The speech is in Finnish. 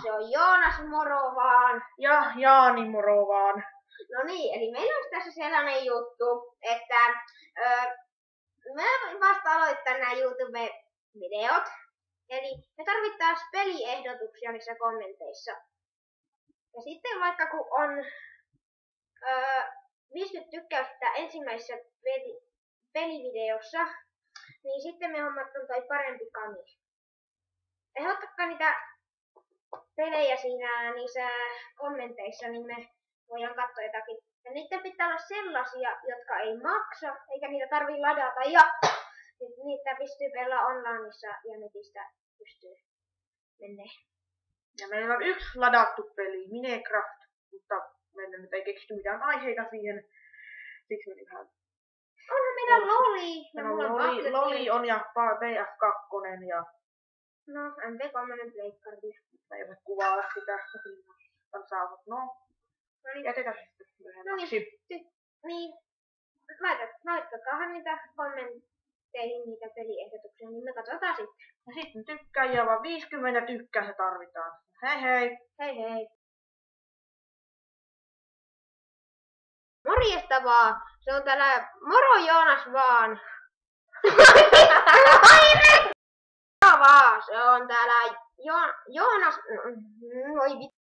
se on Joonas, moro vaan. Ja Jaani, moro vaan. No niin, eli meillä on tässä sellainen juttu, että me vasta aloittaa nämä YouTube-videot. Eli me tarvittaisiin peliehdotuksia niissä kommenteissa. Ja sitten vaikka kun on 50 tykkäystä ensimmäisessä pelivideossa, niin sitten me hommataan toi parempi kami. Ehdottakaa niitä pelejä siinä niissä kommenteissa, niin me voidaan katsoa jotakin. Ja niiden pitää olla sellaisia, jotka ei maksa, eikä niitä tarvii ladata. Ja niitä pystyy pelaa onlineissa ja netistä pystyy menee. Ja meillä on yksi ladattu peli, Minecraft, mutta meillä nyt ei keksitty mitään aiheita siihen. Siksi me ihan... Onhan meillä Loli. Ja mulla on Loli on ja PS2 ja... No, MP3 pleikkarille. Ei voi kuvailla sitä. No niin, jätetään sitten myöhemmäksi. Niin, laittakaahan niitä kommentteihin niitä peliehdotuksia, niin me katsotaan sitten. Ja sitten tykkäjiä, vaan 50 tykkää se tarvitaan. Hei hei! Hei hei! Morjesta vaan! Se on täällä moro Joonas vaan! Vaan! Se on täällä Joonas... Oi vittu!